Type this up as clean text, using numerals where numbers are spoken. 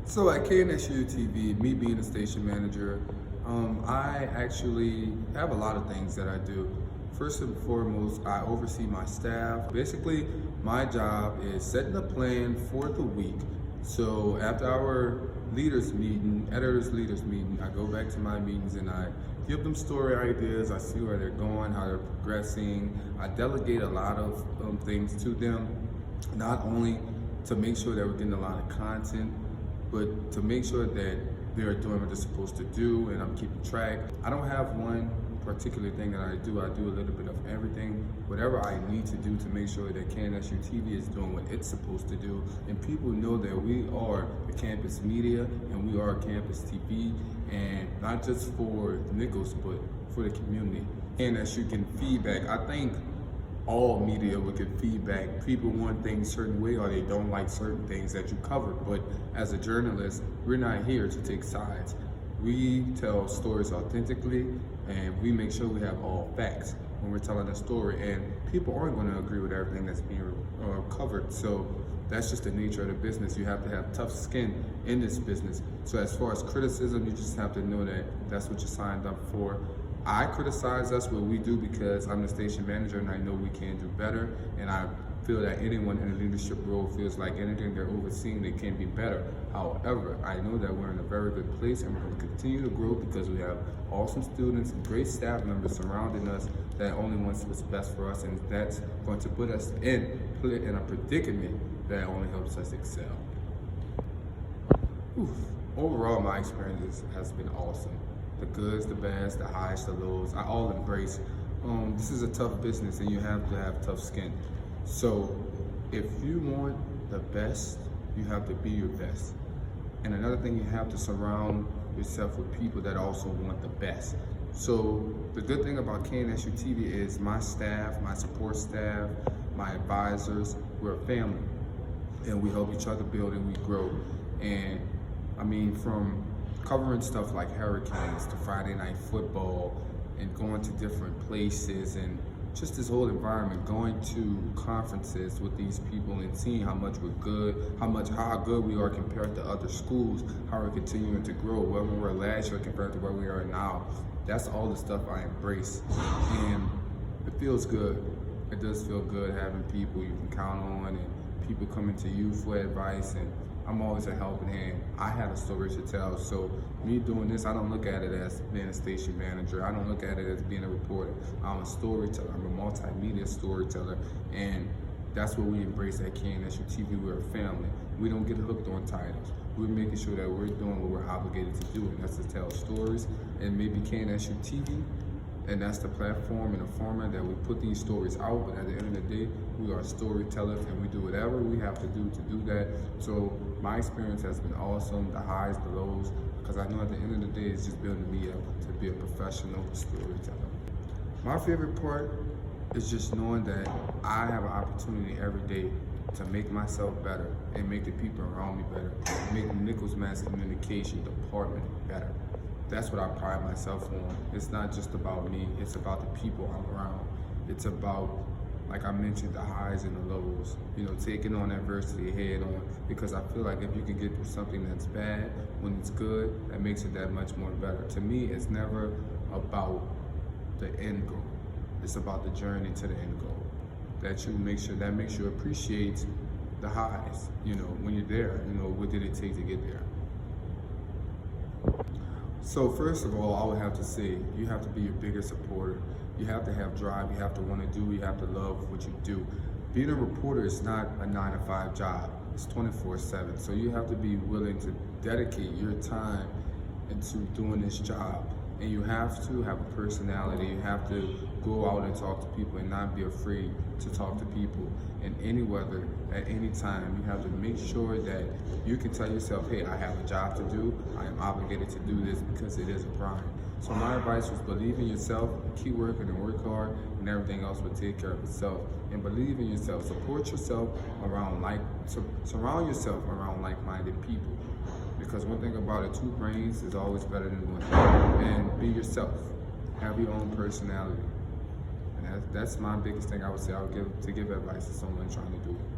So at Knsu Tv, me being a station manager, I actually have a lot of things that I do. First and foremost, I oversee my staff. Basically, my job is setting a plan for the week. So after our editors leaders meeting, I go back to my meetings and I give them story ideas. I see where they're going, how they're progressing. I delegate a lot of things to them, not only to make sure that we're getting a lot of content, but to make sure that they're doing what they're supposed to do and I'm keeping track. I don't have one particular thing that I do. I do a little bit of everything, whatever I need to do to make sure that Knsu TV is doing what it's supposed to do. And people know that we are the campus media and we are campus TV, and not just for Nicholls, but for the community. And as you can feedback, I think all media would get feedback. People want things a certain way or they don't like certain things that you cover. But as a journalist, we're not here to take sides. We tell stories authentically and we make sure we have all facts when we're telling a story. And people aren't going to agree with everything that's being covered. So that's just the nature of the business. You have to have tough skin in this business. So as far as criticism, you just have to know that that's what you signed up for. I criticize us what we do because I'm the station manager and I know we can do better, and I feel that anyone in a leadership role feels like anything they're overseeing, they can be better. However, I know that we're in a very good place and we're going to continue to grow because we have awesome students and great staff members surrounding us that only wants what's best for us, and that's going to put us in a predicament that only helps us excel. Overall, my experience has been awesome. The goods, the bads, the highs, the lows, I all embrace. This is a tough business and you have to have tough skin. So if you want the best, you have to be your best. And another thing, you have to surround yourself with people that also want the best. So the good thing about Knsu TV is my staff, my support staff, my advisors, we're a family. And we help each other build and we grow. And I mean, from covering stuff like hurricanes to Friday night football and going to different places and just this whole environment, going to conferences with these people and seeing how much we're good, how good we are compared to other schools, how we're continuing to grow, where we were last year compared to where we are now. That's all the stuff I embrace. And it feels good. It does feel good having people you can count on and people coming to you for advice, and I'm always a helping hand. I have a story to tell, so me doing this, I don't look at it as being a station manager. I don't look at it as being a reporter. I'm a storyteller. I'm a multimedia storyteller, and that's what we embrace at Knsu TV. We're a family. We don't get hooked on titles. We're making sure that we're doing what we're obligated to do, and that's to tell stories. And maybe Knsu TV, and that's the platform and the format that we put these stories out. But at the end of the day, we are storytellers and we do whatever we have to do that. So my experience has been awesome, the highs, the lows, because I know at the end of the day, it's just building me up to be a professional storyteller. My favorite part is just knowing that I have an opportunity every day to make myself better and make the people around me better, make the Nicholls Mass Communication Department better. That's what I pride myself on. It's not just about me, it's about the people I'm around. It's about, like I mentioned, the highs and the lows, taking on adversity head on, because I feel like if you can get through something that's bad, when it's good, that makes it that much more better. To me, it's never about the end goal. It's about the journey to the end goal. That makes you appreciate the highs, when you're there, what did it take to get there? So first of all, I would have to say, you have to be your biggest supporter. You have to have drive, you have to want to do, you have to love what you do. Being a reporter is not a 9-to-5 job, it's 24/7. So you have to be willing to dedicate your time into doing this job. And you have to have a personality. You have to go out and talk to people and not be afraid to talk to people in any weather, at any time. You have to make sure that you can tell yourself, hey, I have a job to do. I am obligated to do this because it is a grind. So my advice was believe in yourself, keep working and work hard, and everything else will take care of itself. And believe in yourself, support yourself surround yourself around like-minded people. Because one thing about it, 2 brains is always better than 1. And be yourself. Have your own personality. And that's my biggest thing I would say I would give advice to someone trying to do it.